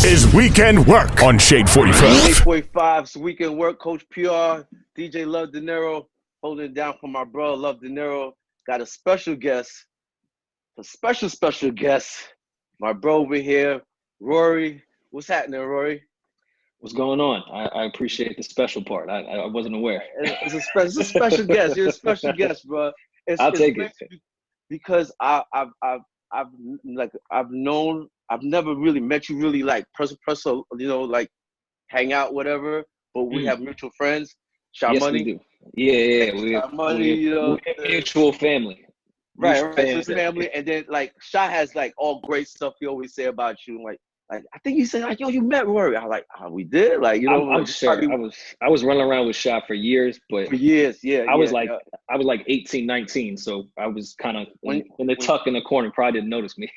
This is Weekend Work on Shade 45. Shade 45's Weekend Work. Coach PR, DJ Love De Niro, holding it down for my bro, Love De Niro. Got a special guest, special guest, my bro over here, Rory. What's happening, Rory? What's going on? I appreciate the special part. I wasn't aware. It's a special guest. You're a special guest, bro. I'll take it. Because I've never really met you really like person, like hang out, whatever. But we have mutual friends. Sha Yes, Money. we do. Yeah. We have mutual family. Right. It's family. And then like Sha has like all great stuff he always say about you. Like I think he said like, yo, you met Rory. I was like, oh, we did. Like, I'm sure. I was running around with Sha for years, but I was like 18, 19, so I was kind of in the tuck in the corner. Probably didn't notice me.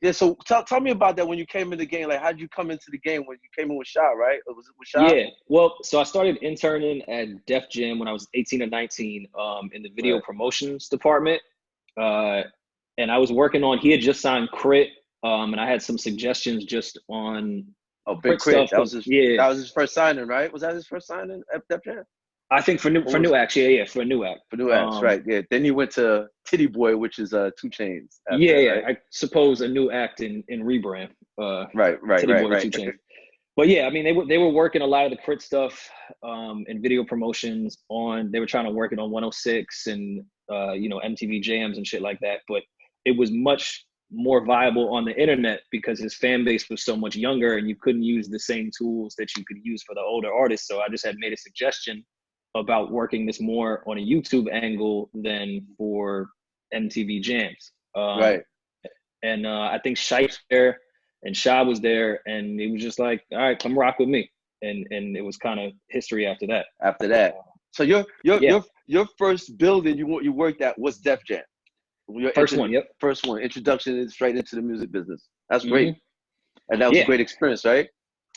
Yeah, so tell me about that when you came in the game. Like, how did you come into the game when you came in with Sha, right? Or was it with Sha? Yeah, well, so I started interning at Def Jam when I was 18 or 19 in the video promotions department. And I was working on, he had just signed Crit, and I had some suggestions just on Big Crit. Stuff. That was his first signing, right? Was that his first signing at Def Jam? I think for New Act, for New Act. For New Act, right, yeah. Then he went to Titty Boy, which is 2 Chainz. Right? I suppose a New Act in rebrand. Right. Titty Boy, 2 Chainz. But yeah, I mean, they were working a lot of the Crit stuff and video promotions they were trying to work it on 106 and, MTV Jams and shit like that. But it was much more viable on the internet because his fan base was so much younger and you couldn't use the same tools that you could use for the older artists. So I just had made a suggestion about working this more on a YouTube angle than for MTV Jams. Right. And I think Shipe's there and Sha was there and it was just like, all right, come rock with me. And it was kind of history after that. So your first building you worked at was Def Jam. First one. Introduction straight into the music business. That's great. And that was a great experience, right?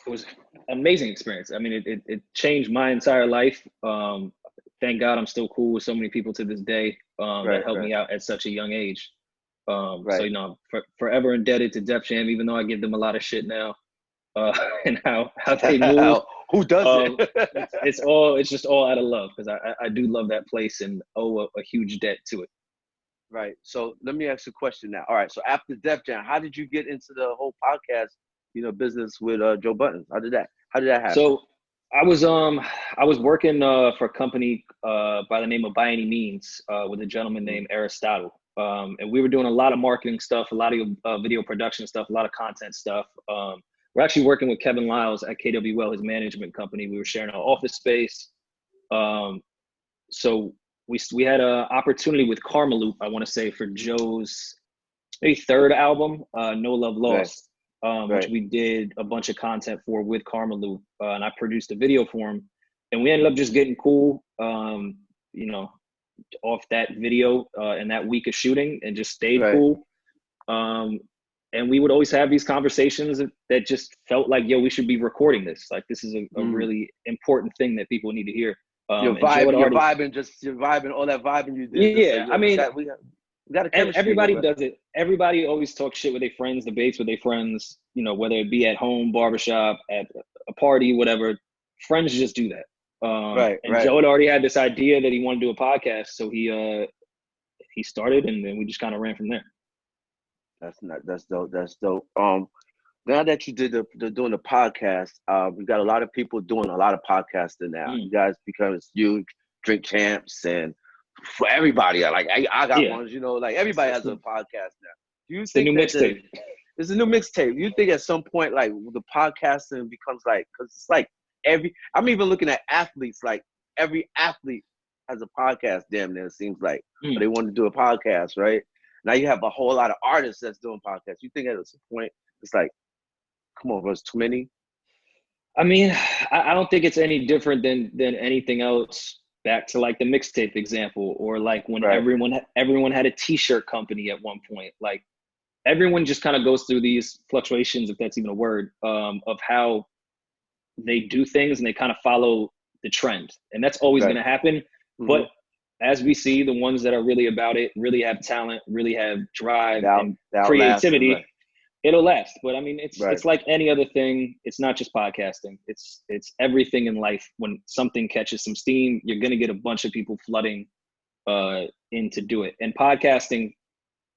It was an amazing experience. I mean, it changed my entire life. Thank God I'm still cool with so many people to this day that helped me out at such a young age. So, forever indebted to Def Jam, even though I give them a lot of shit now and how they move. Who doesn't? It's just all out of love because I do love that place and owe a huge debt to it. Right. So let me ask you a question now. All right. So after Def Jam, how did you get into the whole podcast, business with Joe Budden? How did that happen? So I was working for a company by the name of By Any Means with a gentleman named Aristotle. And we were doing a lot of marketing stuff, a lot of video production stuff, a lot of content stuff. We're actually working with Kevin Lyles at KWL, his management company. We were sharing our office space. So we had an opportunity with Karmaloop, I want to say, for Joe's maybe third album, No Love Lost, which we did a bunch of content for with Karmaloop. And I produced a video for him. And we ended up just getting cool, off that video and that week of shooting and just stayed cool. And we would always have these conversations that just felt like, yo, we should be recording this. Like, this is a really important thing that people need to hear. Your vibing, all that vibing you did. Yeah, I mean, we got a chemistry. Everybody does it. Everybody always talks shit with their friends, debates with their friends, whether it be at home, barbershop, at a party, whatever. Friends just do that. Joe had already had this idea that he wanted to do a podcast. So he started and then we just kind of ran from there. That's dope. Now that you did doing the podcast, we got a lot of people doing a lot of podcasting now. You guys become huge, Drink Champs, and for everybody, like I got ones. Like everybody has a podcast now. Do you think the new mixtape? It's a new mixtape. You think at some point, like the podcasting becomes like, because it's like I'm even looking at athletes. Like every athlete has a podcast. Damn near, it seems like but they want to do a podcast, right? Now you have a whole lot of artists that's doing podcasts. You think at some point it's like, come on, bro, it's too many? I mean, I don't think it's any different than anything else. Back to like the mixtape example, or like when everyone had a T-shirt company at one point. Like everyone just kind of goes through these fluctuations, if that's even a word, of how they do things and they kind of follow the trend, and that's always going to happen. But as we see, the ones that are really about it, really have talent, really have drive and creativity, it'll last. But I mean, it's Right. it's like any other thing. It's not just podcasting. It's everything in life. When something catches some steam, you're gonna get a bunch of people flooding in to do it. And podcasting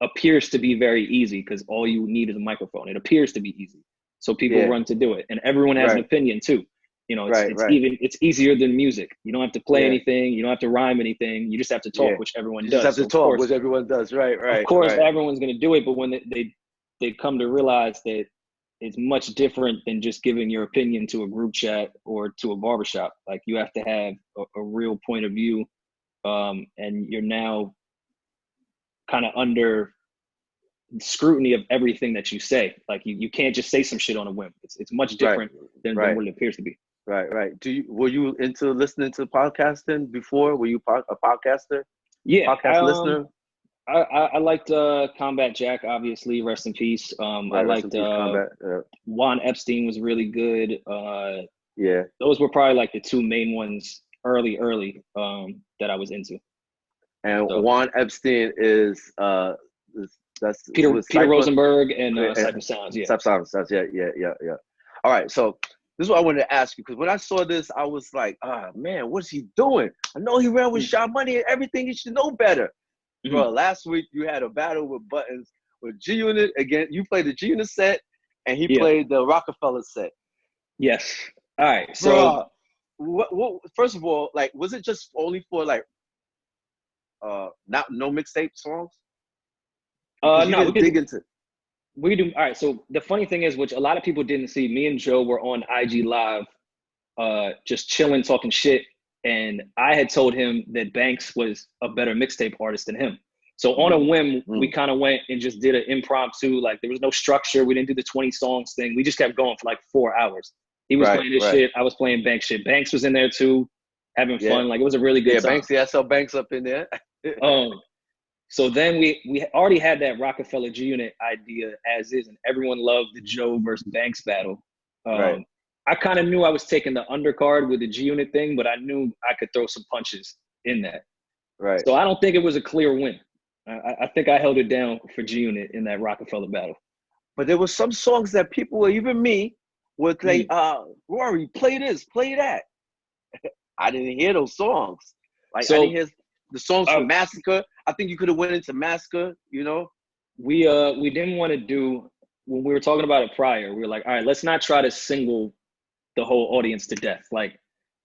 appears to be very easy because all you need is a microphone. It appears to be easy, so people run to do it, and everyone has an opinion too. You know, it's easier than music. You don't have to play anything. You don't have to rhyme anything. You just have to talk, which everyone does. You just have to talk, which everyone does. Right. Of course, everyone's going to do it, but when they come to realize that it's much different than just giving your opinion to a group chat or to a barbershop. Like, you have to have a real point of view, and you're now kind of under scrutiny of everything that you say. Like, you can't just say some shit on a whim. It's much different than what it appears to be. Right. Were you into listening to podcasting before? Were you a podcaster? Yeah. Podcast listener? I liked Combat Jack, obviously, rest in peace. I liked Juan Epstein was really good. Those were probably like the two main ones early that I was into. And Juan Epstein is that's Peter Rosenberg and Cypher Sounds. Cypher Sounds. Yeah. All right, so this is what I wanted to ask you, because when I saw this, I was like, man, what's he doing? I know he ran with Sha Money and everything. He should know better. Mm-hmm. Bro, last week you had a battle with Buttons with GUnit again. You played the GUnit set, and he played the Rockefeller set. Yes. All right. So, what? First of all, like, was it just only for like, no mixtape songs? No, we do. All right. So the funny thing is, which a lot of people didn't see, me and Joe were on IG Live, just chilling, talking shit. And I had told him that Banks was a better mixtape artist than him. So on a whim, we kind of went and just did an impromptu. Like, there was no structure. We didn't do the 20 songs thing. We just kept going for like 4 hours. He was playing his shit. I was playing Banks shit. Banks was in there too, having fun. Like, it was a really good time. Banks. I saw Banks up in there. So then we already had that Rockefeller GUnit idea as is, and everyone loved the Joe versus Banks battle. I kind of knew I was taking the undercard with the GUnit thing, but I knew I could throw some punches in that. Right. So I don't think it was a clear win. I think I held it down for GUnit in that Rockefeller battle. But there were some songs that people, even me, would say, Rory, play this, play that. I didn't hear those songs. Like, I didn't hear the songs from Massacre. I think you could have went into Massacre, you know? We didn't want to do, when we were talking about it prior, we were like, all right, let's not try to single the whole audience to death. Like,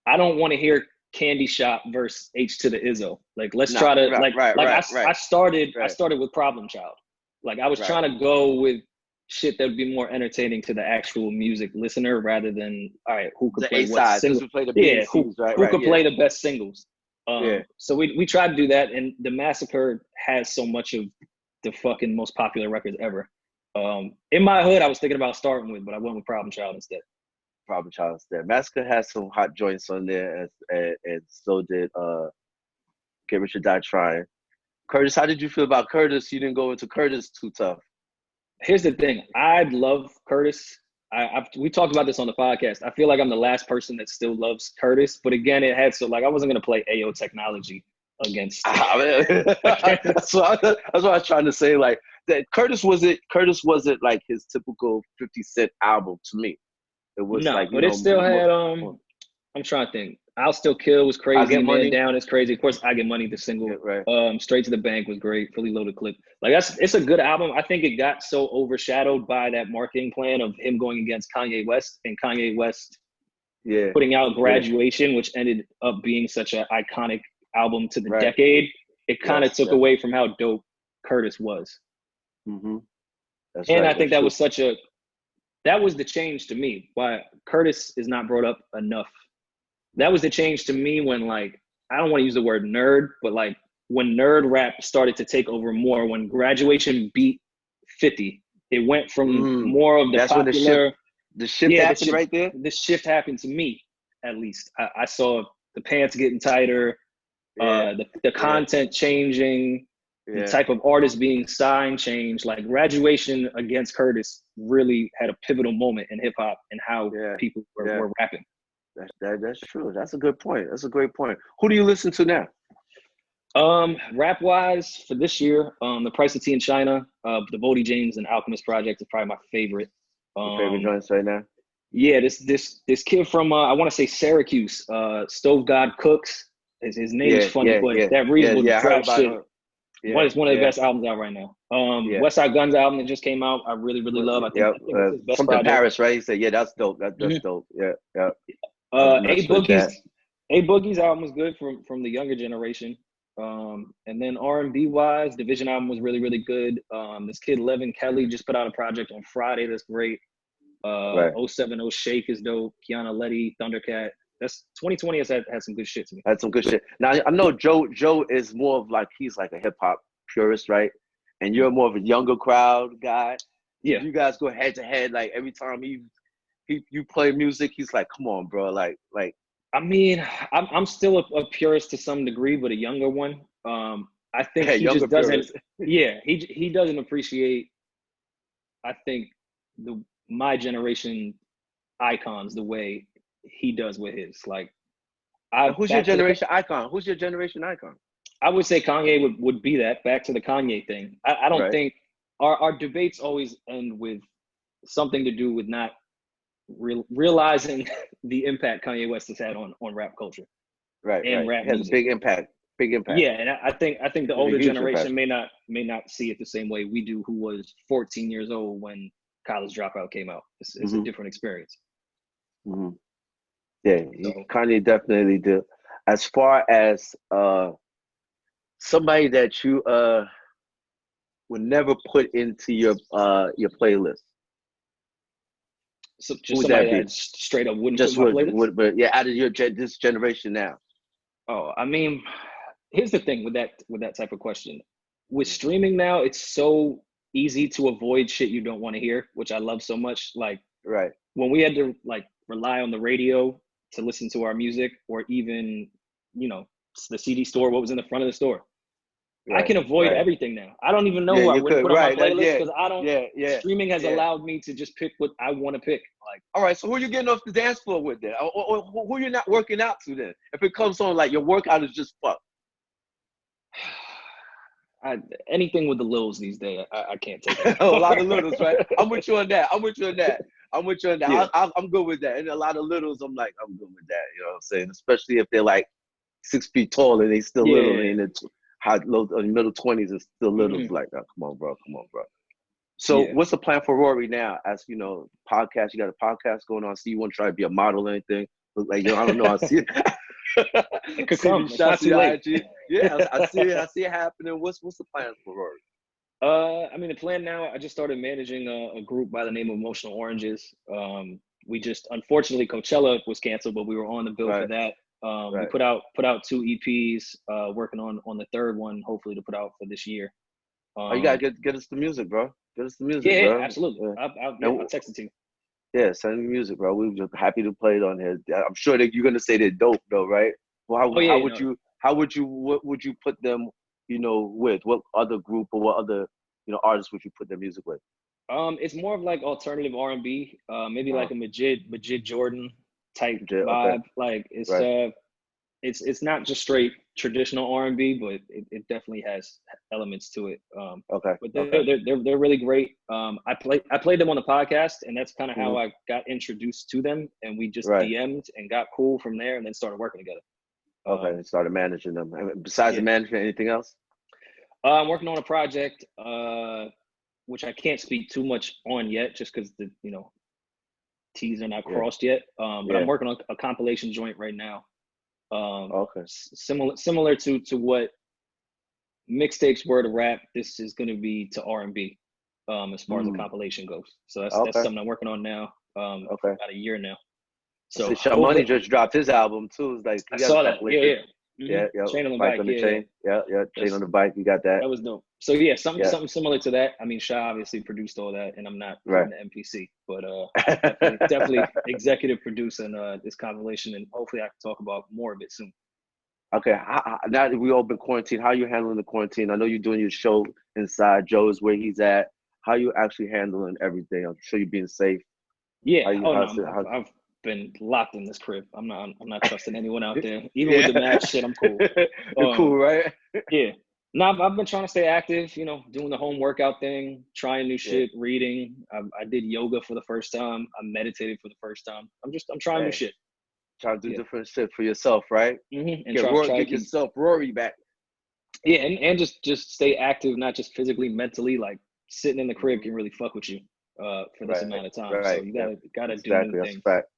I don't want to hear Candy Shop versus H to the Izzo. Like, let's try to I started with Problem Child. Like, I was trying to go with shit that would be more entertaining to the actual music listener rather than, all right, who could play what singles? Who could play the best singles? So we tried to do that, and the Massacre has so much of the fucking most popular records ever. In my hood, I was thinking about starting with, but I went with Problem Child instead. Problem Child instead. Massacre has some hot joints on there, and so did Get Rich or Die Trying. Curtis, how did you feel about Curtis? You didn't go into Curtis too tough. Here's the thing. I love Curtis. We talked about this on the podcast. I feel like I'm the last person that still loves Curtis, but again, I wasn't going to play AO Technology against. That's what I was trying to say. Like, that Curtis wasn't like his typical 50 Cent album to me. It was but it still had. I'm trying to think. I'll Still Kill was crazy. Man Down is crazy. Of course, I Get Money, the single. Straight to the Bank was great. Fully Loaded Clip. Like, it's a good album. I think it got so overshadowed by that marketing plan of him going against Kanye West, and Kanye West putting out Graduation, which ended up being such an iconic album to the decade. It kind of took away from how dope Curtis was. Mm-hmm. I think that was the change to me. Why Curtis is not brought up enough. That was the change to me when, like, I don't want to use the word nerd, but like when nerd rap started to take over more, when Graduation beat 50, it went from more of the popular. When the shift happened right there? The shift happened to me, at least. I saw the pants getting tighter, the content changing, the type of artist being signed changed. Like, Graduation against Curtis really had a pivotal moment in hip hop and how people were rapping. That's true. That's a good point. That's a great point. Who do you listen to now? Rap wise for this year, The Price of Tea in China, the Bodie James and Alchemist Project is probably my favorite. Your favorite joints right now? Yeah, this kid from I want to say Syracuse, Stove God Cooks. His name is funny, but that reasonable drop shit. It's one of the best albums out right now. West Side Gun's album that just came out, I really love. I think it's his best something project. Paris, right? He said, "Yeah, that's dope. That's dope." Yeah. A Boogie's album was good from the younger generation. And then R&B wise, Division album was really good. This kid Levin Kelly just put out a project on Friday that's great. 070 Shake is dope. Kiana Letty, Thundercat. That's 2020 has had some good shit to me. Had some good shit. Now I know Joe is more of like, he's like a hip hop purist, right? And you're more of a younger crowd guy. Yeah. You guys go head to head. Like every time you play music, he's like, come on, bro. Like. I mean, I'm still a purist to some degree, but a younger one. I think he just doesn't. Yeah, he doesn't appreciate, I think, my generation icons the way he does with his. Like, who's your generation icon? Who's your generation icon? I would say Kanye would be that. Back to the Kanye thing. I don't think our debates always end with something to do with not realizing the impact Kanye West has had on rap culture. Right. Rap has music. a big impact. Yeah, and I think the older generation may not see it the same way we do, who was 14 years old when College Dropout came out. It's a different experience. Mm-hmm. Yeah, Kanye definitely did. As far as somebody that you would never put into your playlist. So just somebody that straight up wouldn't put my playlist? But yeah, out of this generation now. Oh, I mean, here's the thing with that type of question. With streaming now, it's so easy to avoid shit you don't want to hear, which I love so much. Like, when we had to like rely on the radio to listen to our music, or even, the CD store, what was in the front of the store. I can avoid everything now. I don't even know who I would put on my playlist because I don't. Streaming has allowed me to just pick what I want to pick. Like, all right, so who are you getting off the dance floor with then? Or who you're not working out to then? If it comes on like your workout is just fucked. Anything with the Lils these days, I can't take it. A lot of Littles, right? I'm with you on that. I'm Yeah. I'm good with that. And a lot of Littles, I'm good with that. You know what I'm saying? Especially if they're like 6 feet tall and they still little in the middle 20s is still little. Like, oh, come on, bro. So what's the plan for Rory now? As you know, podcast, you got a podcast going on. See, you want to try to be a model or anything? But like, I don't know. I see it. It could come. It's not too late. Yeah, I see it happening. What's the plan for Rory? I mean, the plan now, I just started managing a group by the name of Emotional Oranges. We just, unfortunately, Coachella was canceled, but we were on the bill for that. We put out 2 EPs, working on the third one, hopefully to put out for this year. You gotta get us the music, bro. Get us the music, bro. Yeah, absolutely. I'll text it to you. Yeah, send me music, bro. We were just happy to play it on here. I'm sure that you're gonna say they're dope, though, right? Well, what would you put them, with? What other group or what other, artists would you put their music with? It's more of like alternative R&B, maybe like a Majid Jordan type vibe. Okay. Like it's not just straight traditional R&B, but it definitely has elements to it. But they're really great. I played them on the podcast, and that's kind of how I got introduced to them. And we just DM'd and got cool from there, and then started working together. And started managing them. Besides the management, anything else? I'm working on a project, which I can't speak too much on yet, just because the T's are not crossed yet. But I'm working on a compilation joint right now. Similar to what mixtapes were to rap, this is going to be to R&B, as far as the compilation goes. So that's something I'm working on now. About a year now. So Shaw Money just dropped his album too. It's like I saw that. Yeah. Chain on the bike. Chain. Chain on the bike. You got that. That was dope. So something similar to that. I mean, Shaw obviously produced all that, and I'm not in the MPC, but definitely executive producing this compilation, and hopefully I can talk about more of it soon. Okay, now that we all been quarantined, how are you handling the quarantine? I know you're doing your show inside. Joe is where he's at. How are you actually handling everything? I'm sure you're being safe. Yeah, been locked in this crib. I'm not trusting anyone out there. Even with the mask shit, I'm cool. You're cool, right? Yeah. No, I've been trying to stay active, you know, doing the home workout thing, trying new shit, reading. I did yoga for the first time. I meditated for the first time. I'm trying new shit. Trying to do different shit for yourself, right? Mm-hmm. And get yourself Rory back. Yeah, and just stay active, not just physically, mentally. Like sitting in the crib can really fuck with you for this amount of time. Right. So you gotta do new things. That's fact.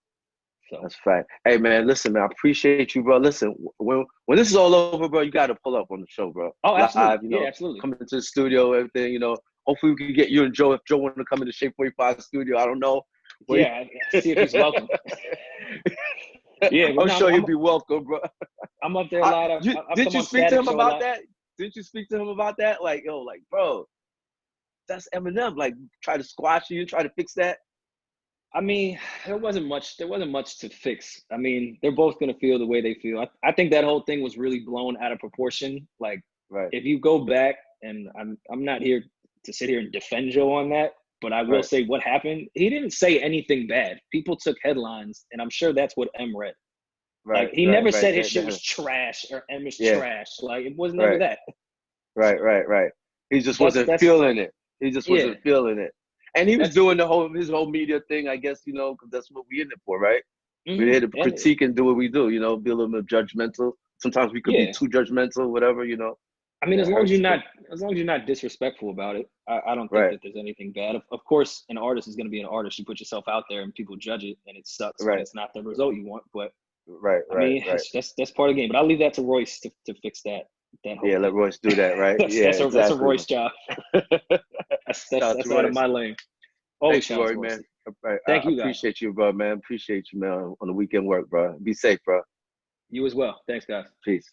So. That's fact. Hey man, listen, man, I appreciate you, bro. Listen, when this is all over, bro, you gotta pull up on the show, bro. Oh, absolutely. Live, you know, yeah, absolutely. Come into the studio, everything, you know. Hopefully we can get you and Joe. If Joe wanted to come into Shape 45 studio, I don't know. Yeah, see if he's welcome. Yeah, I'm sure he'd be welcome, bro. I'm up there a lot. Did you speak to him about that? Didn't you speak to him about that? Like, yo, like, bro, that's Eminem. Like, try to squash you, try to fix that. I mean, there wasn't much to fix. I mean, they're both gonna feel the way they feel. I think that whole thing was really blown out of proportion. Like, if you go back, and I'm not here to sit here and defend Joe on that, but I will say what happened. He didn't say anything bad. People took headlines, and I'm sure that's what M read. Like, he never said his shit was trash or M is trash. Like, it was never that. Right. He just wasn't feeling it. He just wasn't feeling it. And he was doing his whole media thing, I guess, you know, because that's what we're in it for, right? Mm-hmm. We're here to critique and do what we do, you know, be a little bit judgmental. Sometimes we could be too judgmental, whatever, you know. I mean, as long as you're not disrespectful about it, I don't think that there's anything bad. Of course, an artist is going to be an artist. You put yourself out there and people judge it, and it sucks. Right. It's not the result you want, but I mean, that's part of the game. But I'll leave that to Royce to fix that. Let Royce do that, right? That's a Royce job. That's out of my lane. Thanks, Rory, man. Thank you. Appreciate you, bro, man. Appreciate you, man, on the weekend work, bro. Be safe, bro. You as well. Thanks, guys. Peace.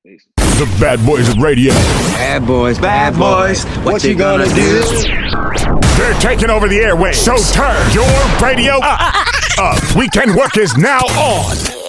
The Bad Boys of Radio. Bad boys. What you gonna do? They're taking over the airwaves. So turn your radio up. Weekend work is now on.